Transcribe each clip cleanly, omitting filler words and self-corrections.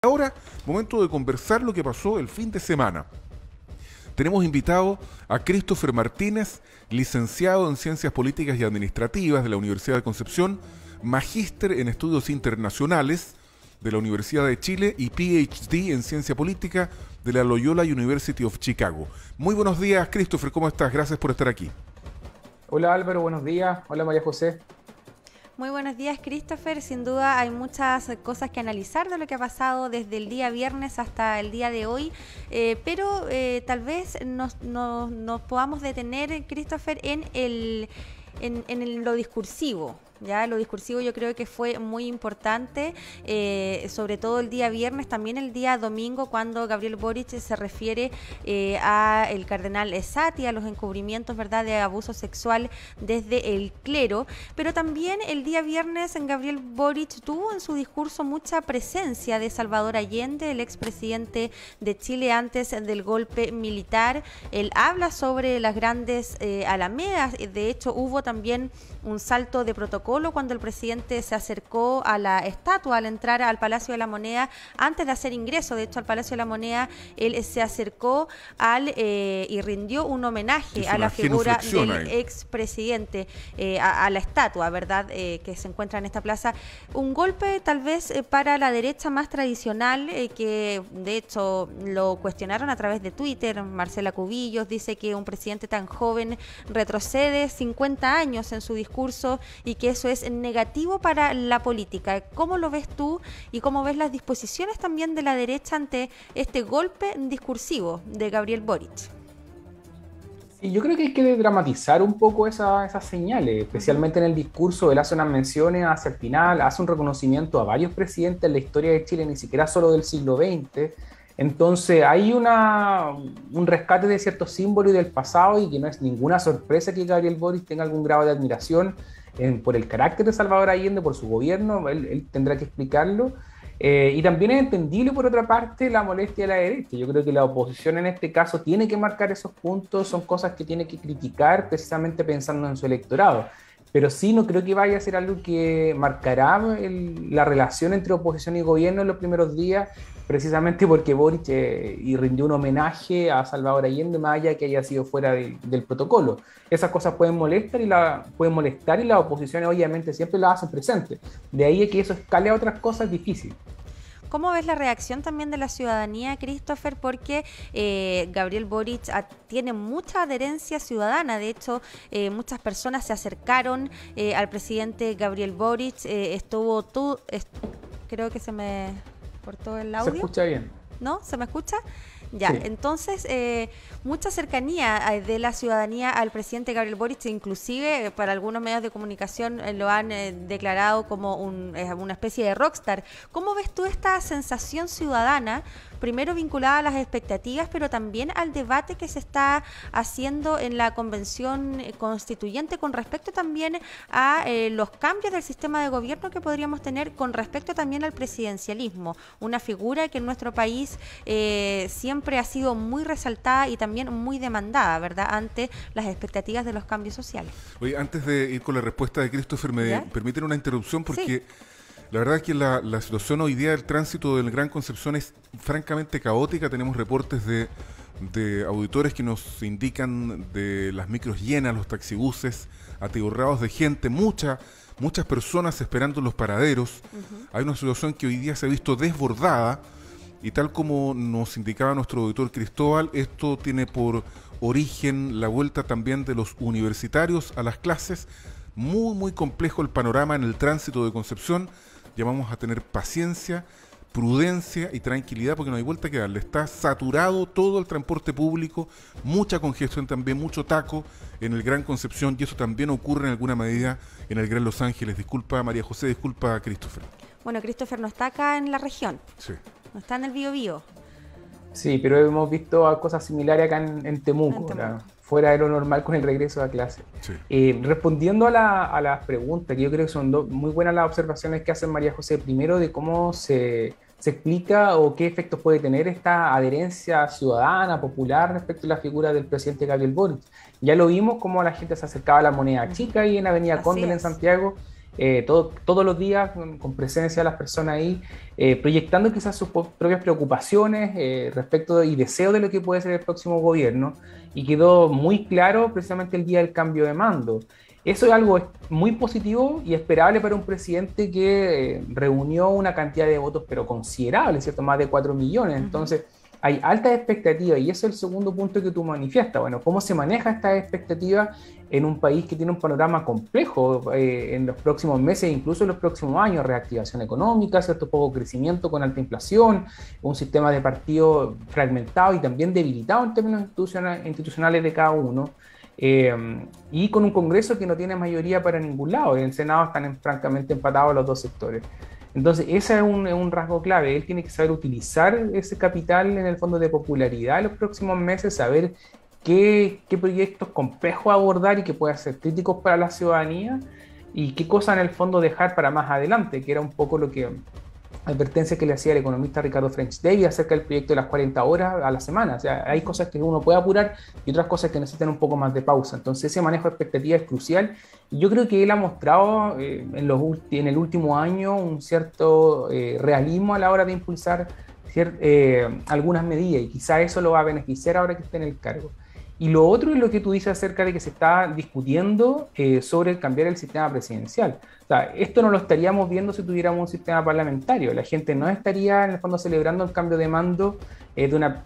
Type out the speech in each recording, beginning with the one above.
Ahora, momento de conversar lo que pasó el fin de semana. Tenemos invitado a Christopher Martínez, licenciado en Ciencias Políticas y Administrativas de la Universidad de Concepción, magíster en Estudios Internacionales de la Universidad de Chile y PhD en Ciencia Política de la Loyola University of Chicago. Muy buenos días, Christopher, ¿cómo estás? Gracias por estar aquí. Hola Álvaro, buenos días. Hola María José. Muy buenos días, Christopher. Sin duda hay muchas cosas que analizar de lo que ha pasado desde el día viernes hasta el día de hoy, pero tal vez nos podamos detener, Christopher, en lo discursivo. Ya lo discursivo yo creo que fue muy importante, sobre todo el día viernes, también el día domingo, cuando Gabriel Boric se refiere a el cardenal Esati, a los encubrimientos, ¿verdad?, de abuso sexual desde el clero, pero también el día viernes Gabriel Boric tuvo en su discurso mucha presencia de Salvador Allende, el expresidente de Chile antes del golpe militar. Él habla sobre las grandes alamedas, de hecho hubo también un salto de protocolo cuando el presidente se acercó a la estatua al entrar al Palacio de la Moneda, antes de hacer ingreso, de hecho, al Palacio de la Moneda, él se acercó y rindió un homenaje a la figura del expresidente, a la estatua, ¿verdad?, que se encuentra en esta plaza. Un golpe tal vez para la derecha más tradicional, que de hecho lo cuestionaron a través de Twitter. Marcela Cubillos dice que un presidente tan joven retrocede 50 años en su discurso y que eso es negativo para la política. ¿Cómo lo ves tú y cómo ves las disposiciones también de la derecha ante este golpe discursivo de Gabriel Boric? Sí, yo creo que hay que dramatizar un poco esas señales, especialmente en el discurso. Él hace unas menciones hacia el final, hace un reconocimiento a varios presidentes en la historia de Chile, ni siquiera solo del siglo XX. Entonces hay un rescate de ciertos símbolos y del pasado, y que no es ninguna sorpresa que Gabriel Boric tenga algún grado de admiración por el carácter de Salvador Allende, por su gobierno. Él tendrá que explicarlo. Y también es entendible, por otra parte, la molestia de la derecha. Yo creo que la oposición en este caso tiene que marcar esos puntos, son cosas que tiene que criticar precisamente pensando en su electorado. Pero sí, no creo que vaya a ser algo que marcará la relación entre oposición y gobierno en los primeros días, precisamente porque Boric y rindió un homenaje a Salvador Allende, más allá que haya sido fuera del protocolo. Esas cosas pueden molestar y la oposición obviamente siempre la hacen presente. De ahí que eso escale a otras cosas difíciles. ¿Cómo ves la reacción también de la ciudadanía, Christopher? Porque Gabriel Boric tiene mucha adherencia ciudadana. De hecho, muchas personas se acercaron al presidente Gabriel Boric. Creo que se me cortó el audio. ¿Se escucha bien? ¿No? ¿Se me escucha? Ya, Sí. Entonces, mucha cercanía de la ciudadanía al presidente Gabriel Boric, inclusive para algunos medios de comunicación lo han declarado como una especie de rockstar. ¿Cómo ves tú esta sensación ciudadana, primero vinculada a las expectativas, pero también al debate que se está haciendo en la convención constituyente con respecto también a los cambios del sistema de gobierno que podríamos tener con respecto también al presidencialismo? Una figura que en nuestro país siempre ha sido muy resaltada y también muy demandada, ¿verdad?, ante las expectativas de los cambios sociales. Oye, antes de ir con la respuesta de Christopher, me permiten una interrupción porque Sí. la verdad es que la situación hoy día del tránsito del Gran Concepción es francamente caótica. Tenemos reportes de auditores que nos indican de las micros llenas, los taxibuses atiborrados de gente, muchas personas esperando en los paraderos. Hay una situación que hoy día se ha visto desbordada. Y tal como nos indicaba nuestro auditor Cristóbal, esto tiene por origen la vuelta también de los universitarios a las clases. Muy complejo el panorama en el tránsito de Concepción. Llamamos a tener paciencia, prudencia y tranquilidad, porque no hay vuelta que darle. Está saturado todo el transporte público, mucha congestión también, mucho taco en el Gran Concepción, y eso también ocurre en alguna medida en el Gran Los Ángeles. Disculpa María José, disculpa Christopher. Bueno, Christopher no está acá en la región. Sí. No está en el Biobío. Sí, pero hemos visto cosas similares acá en Temuco, fuera de lo normal con el regreso a clase. Sí. Respondiendo a las preguntas, que yo creo que son muy buenas las observaciones que hace María José, primero de cómo se explica o qué efectos puede tener esta adherencia ciudadana, popular respecto a la figura del presidente Gabriel Boric. Ya lo vimos cómo la gente se acercaba a la Moneda Chica ahí en Avenida Cóndel en Santiago, todos los días con presencia de las personas ahí, proyectando quizás sus propias preocupaciones respecto y deseo de lo que puede ser el próximo gobierno, y quedó muy claro precisamente el día del cambio de mando. Eso es algo muy positivo y esperable para un presidente que reunió una cantidad de votos, pero considerable, ¿cierto? Más de 4 millones. Entonces, hay altas expectativas y ese es el segundo punto que tú manifiestas. Bueno, ¿cómo se maneja esta expectativa en un país que tiene un panorama complejo en los próximos meses, incluso en los próximos años? Reactivación económica, cierto poco crecimiento con alta inflación, un sistema de partidos fragmentado y también debilitado en términos institucionales de cada uno. Y con un Congreso que no tiene mayoría para ningún lado. En el Senado están francamente empatados los dos sectores. Entonces, ese es un rasgo clave. Él tiene que saber utilizar ese capital en el fondo de popularidad en los próximos meses, saber qué proyectos complejos abordar y que puedan ser críticos para la ciudadanía y qué cosas en el fondo dejar para más adelante, que era un poco lo que advertencia que le hacía el economista Ricardo French Davis acerca del proyecto de las 40 horas a la semana. O sea, hay cosas que uno puede apurar y otras cosas que necesitan un poco más de pausa. Entonces, ese manejo de expectativas es crucial. Y yo creo que él ha mostrado en el último año un cierto realismo a la hora de impulsar algunas medidas, y quizá eso lo va a beneficiar ahora que esté en el cargo. Y lo otro es lo que tú dices acerca de que se está discutiendo sobre cambiar el sistema presidencial. O sea, esto no lo estaríamos viendo si tuviéramos un sistema parlamentario. La gente no estaría en el fondo celebrando el cambio de mando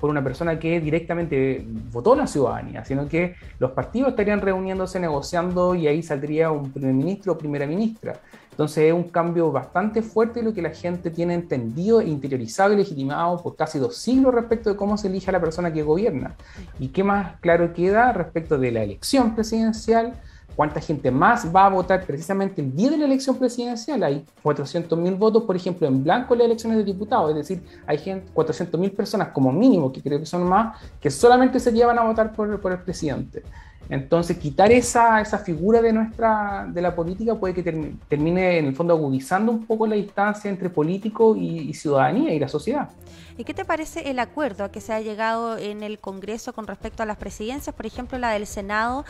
por una persona que directamente votó la ciudadanía, sino que los partidos estarían reuniéndose, negociando, y ahí saldría un primer ministro o primera ministra. Entonces es un cambio bastante fuerte lo que la gente tiene entendido, interiorizado y legitimado por casi 2 siglos respecto de cómo se elige a la persona que gobierna. ¿Y qué más claro queda respecto de la elección presidencial? ¿Cuánta gente más va a votar precisamente el día de la elección presidencial? Hay 400.000 votos, por ejemplo, en blanco en las elecciones de diputados. Es decir, hay 400.000 personas como mínimo, que creo que son más, que solamente se llevan a votar por el presidente. Entonces, quitar esa figura de la política puede que termine en el fondo agudizando un poco la distancia entre político y ciudadanía y la sociedad. ¿Y qué te parece el acuerdo a que se ha llegado en el Congreso con respecto a las presidencias? Por ejemplo, la del Senado,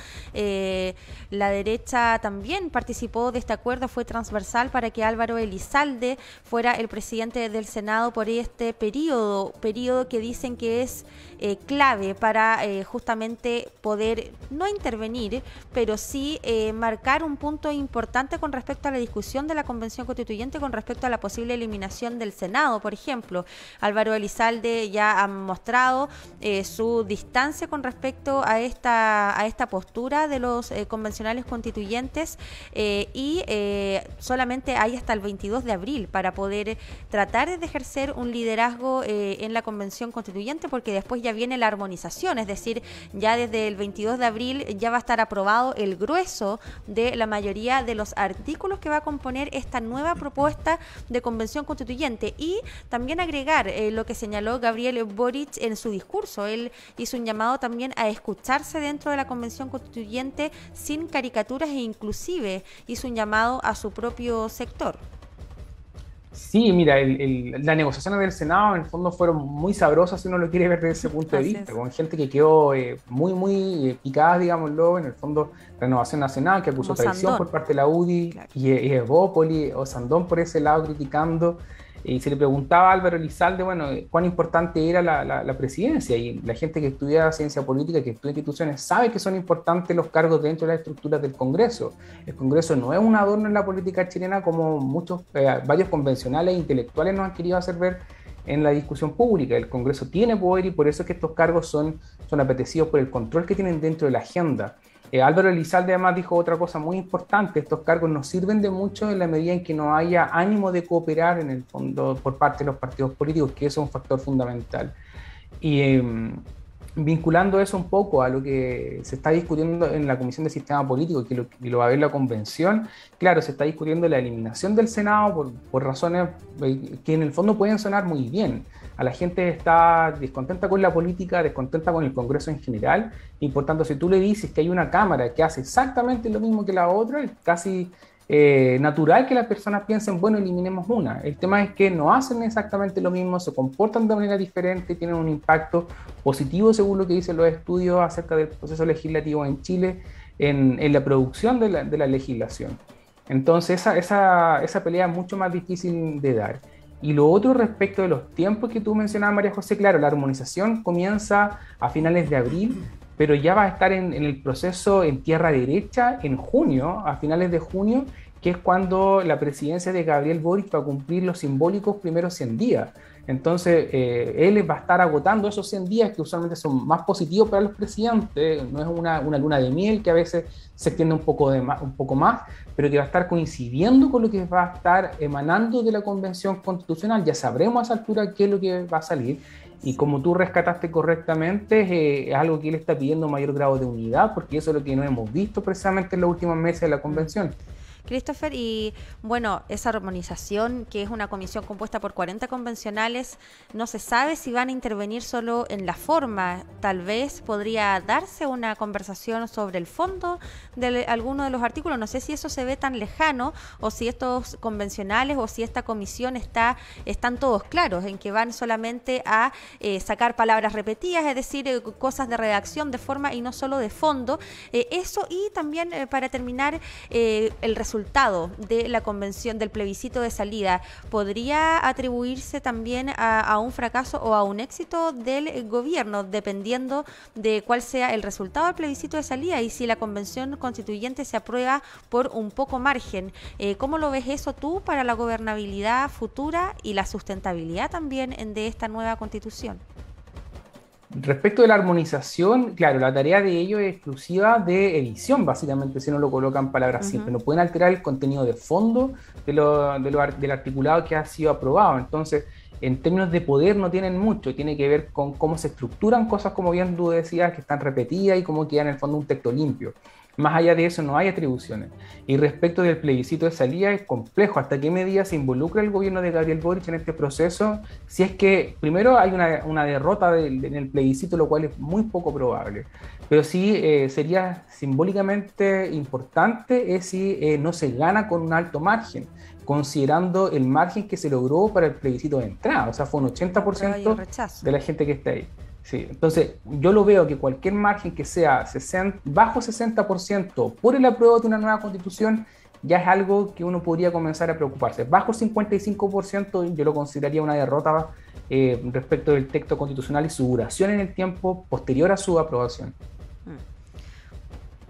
la derecha también participó de este acuerdo, fue transversal para que Álvaro Elizalde fuera el presidente del Senado por este periodo que dicen que es clave para justamente poder no intervenir, pero sí marcar un punto importante con respecto a la discusión de la Convención Constituyente, con respecto a la posible eliminación del Senado. Por ejemplo, Álvaro Elizalde ya ha mostrado su distancia con respecto a esta postura de los convencionales constituyentes y solamente hay hasta el 22 de abril para poder tratar de ejercer un liderazgo en la Convención Constituyente, porque después ya viene la armonización, es decir, ya desde el 22 de abril ya va a estar aprobado el grueso de la mayoría de los artículos que va a componer esta nueva propuesta de Convención Constituyente. Y también agregar lo que señaló Gabriel Boric en su discurso. Él hizo un llamado también a escucharse dentro de la Convención Constituyente sin caricaturas, e inclusive hizo un llamado a su propio sector. Sí, mira, las negociaciones del Senado en el fondo fueron muy sabrosas si uno lo quiere ver desde ese punto de vista, con gente que quedó muy picada, digámoslo, en el fondo Renovación Nacional, que acusó traición por parte de la UDI, claro, y Evópoli o Sandón por ese lado criticando. Y se le preguntaba a Álvaro Elizalde, bueno, cuán importante era la presidencia, y la gente que estudia ciencia política, que estudia instituciones, sabe que son importantes los cargos dentro de las estructuras del Congreso. El Congreso no es un adorno en la política chilena como varios convencionales e intelectuales nos han querido hacer ver en la discusión pública. El Congreso tiene poder y por eso es que estos cargos son apetecidos por el control que tienen dentro de la agenda. Álvaro Elizalde además dijo otra cosa muy importante: estos cargos nos sirven de mucho en la medida en que no haya ánimo de cooperar en el fondo por parte de los partidos políticos, que eso es un factor fundamental. Y vinculando eso un poco a lo que se está discutiendo en la Comisión de Sistema Político, que lo va a ver la Convención, claro, se está discutiendo la eliminación del Senado por razones que en el fondo pueden sonar muy bien. A la gente está descontenta con la política, descontenta con el Congreso en general, y por tanto, si tú le dices que hay una Cámara que hace exactamente lo mismo que la otra, es casi natural que las personas piensen, bueno, eliminemos una. El tema es que no hacen exactamente lo mismo, se comportan de manera diferente, tienen un impacto positivo según lo que dicen los estudios acerca del proceso legislativo en Chile, en la producción de la legislación. Entonces esa pelea es mucho más difícil de dar. Y lo otro respecto de los tiempos que tú mencionabas, María José, claro, la armonización comienza a finales de abril, pero ya va a estar en el proceso en tierra derecha en junio, a finales de junio, que es cuando la presidencia de Gabriel Boric va a cumplir los simbólicos primeros 100 días. Entonces, él va a estar agotando esos 100 días que usualmente son más positivos para los presidentes, no es una luna de miel que a veces se extiende un poco más, pero que va a estar coincidiendo con lo que va a estar emanando de la Convención Constitucional. Ya sabremos a esa altura qué es lo que va a salir. Y como tú rescataste correctamente, es algo que él está pidiendo mayor grado de unidad, porque eso es lo que no hemos visto precisamente en los últimos meses de la Convención. Christopher, y bueno, esa armonización, que es una comisión compuesta por 40 convencionales, no se sabe si van a intervenir solo en la forma. Tal vez podría darse una conversación sobre el fondo de alguno de los artículos. No sé si eso se ve tan lejano o si estos convencionales o si esta comisión están todos claros en que van solamente a sacar palabras repetidas, es decir, cosas de redacción, de forma y no solo de fondo. Eso, y también para terminar, el resultado de la convención, del plebiscito de salida, ¿podría atribuirse también a un fracaso o a un éxito del gobierno, dependiendo de cuál sea el resultado del plebiscito de salida y si la convención constituyente se aprueba por un poco margen? ¿Cómo lo ves eso tú para la gobernabilidad futura y la sustentabilidad también de esta nueva constitución? Respecto de la armonización, claro, la tarea de ellos es exclusiva de edición, básicamente, si no lo colocan palabras simples. No pueden alterar el contenido de fondo del articulado que ha sido aprobado. Entonces, en términos de poder no tienen mucho, tiene que ver con cómo se estructuran cosas, como bien tú decías, que están repetidas y cómo queda en el fondo un texto limpio. Más allá de eso no hay atribuciones. Y respecto del plebiscito de salida es complejo. ¿Hasta qué medida se involucra el gobierno de Gabriel Boric en este proceso? Si es que primero hay una derrota en el plebiscito, lo cual es muy poco probable. Pero sí sería simbólicamente importante si no se gana con un alto margen, considerando el margen que se logró para el plebiscito de entrada. O sea, fue un 80% de la gente que está ahí. Sí, entonces yo lo veo que cualquier margen que sea bajo 60% por el apruebo de una nueva constitución ya es algo que uno podría comenzar a preocuparse. Bajo 55% yo lo consideraría una derrota respecto del texto constitucional y su duración en el tiempo posterior a su aprobación.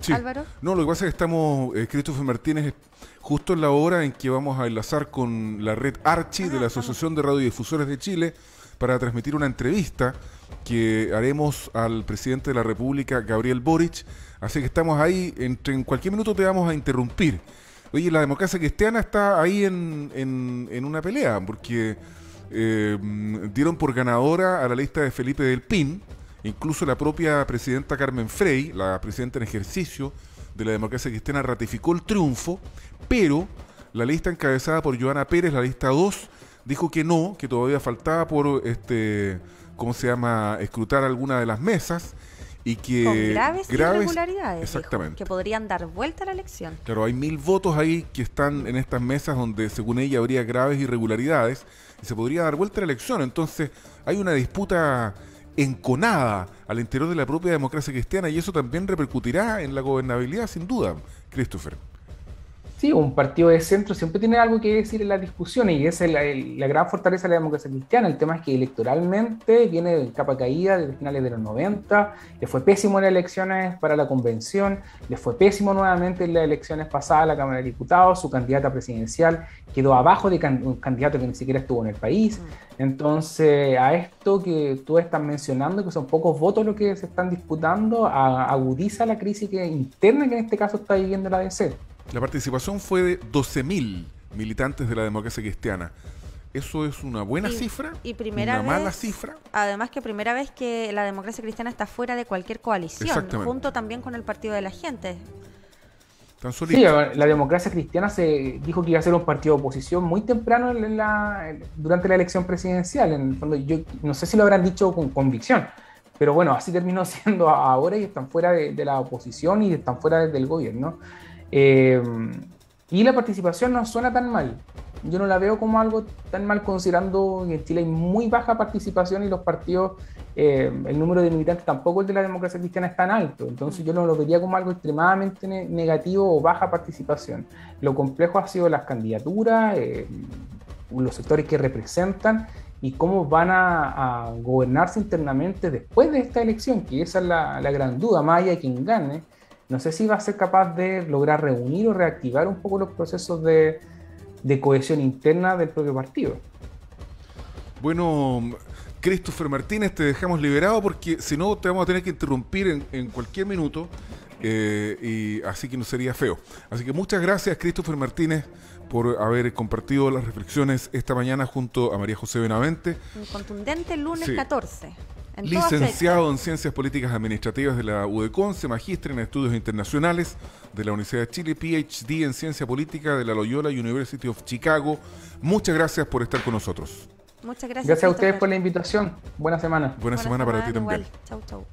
Sí. Álvaro. No, lo que pasa es que estamos, Christopher Martínez, justo en la hora en que vamos a enlazar con la red Archi de la Asociación de Radiodifusores de Chile para transmitir una entrevista que haremos al presidente de la República, Gabriel Boric. Así que estamos ahí, en cualquier minuto te vamos a interrumpir. Oye, la democracia cristiana está ahí en una pelea, porque dieron por ganadora a la lista de Felipe del Pin, incluso la propia presidenta Carmen Frey, la presidenta en ejercicio de la democracia cristiana, ratificó el triunfo, pero la lista encabezada por Joana Pérez, la lista 2, dijo que no, que todavía faltaba por ¿cómo se llama?, escrutar alguna de las mesas y que con graves irregularidades, exactamente, dijo, que podrían dar vuelta a la elección. Claro, hay 1000 votos ahí que están en estas mesas donde según ella habría graves irregularidades y se podría dar vuelta a la elección. Entonces hay una disputa enconada al interior de la propia democracia cristiana y eso también repercutirá en la gobernabilidad, sin duda, Christopher. Sí, un partido de centro siempre tiene algo que decir en las discusiones y esa es la gran fortaleza de la democracia cristiana. El tema es que electoralmente viene de capa caída desde finales de los 90, le fue pésimo en las elecciones para la convención, le fue pésimo nuevamente en las elecciones pasadas a la Cámara de Diputados, su candidata presidencial quedó abajo de un candidato que ni siquiera estuvo en el país. Entonces, a esto que tú estás mencionando, que son pocos votos los que se están disputando, agudiza la crisis interna que en este caso está viviendo la ADC. La participación fue de 12.000 militantes de la democracia cristiana. ¿Eso es una buena cifra? Y primera ¿Una mala cifra? Además que primera vez que la democracia cristiana está fuera de cualquier coalición, junto también con el Partido de la Gente. Sí, la democracia cristiana se dijo que iba a ser un partido de oposición muy temprano durante la elección presidencial. En el fondo, yo no sé si lo habrán dicho con convicción, pero bueno, así terminó siendo ahora y están fuera de la oposición y están fuera del gobierno. Y la participación no suena tan mal. yo no la veo como algo tan mal, considerando que en Chile hay muy baja participación y los partidos, el número de militantes tampoco el de la democracia cristiana es tan alto. Entonces yo no lo vería como algo extremadamente negativo o baja participación. Lo complejo ha sido las candidaturas, los sectores que representan y cómo van a gobernarse internamente después de esta elección, que esa es la gran duda. Más allá de quien gane, no sé si va a ser capaz de lograr reunir o reactivar un poco los procesos de cohesión interna del propio partido. Bueno, Christopher Martínez, te dejamos liberado porque si no te vamos a tener que interrumpir en cualquier minuto, y así que no sería feo. Así que muchas gracias, Christopher Martínez, por haber compartido las reflexiones esta mañana junto a María José Benavente. Un contundente lunes Sí. 14. Licenciado en Ciencias Políticas Administrativas de la UDECONCE, magíster en Estudios Internacionales de la Universidad de Chile, PhD en Ciencia Política de la Loyola University of Chicago. Muchas gracias por estar con nosotros. Muchas gracias. Gracias a ustedes por la invitación. Buena semana. Buena semana para ti también. Igual. Chau, chau.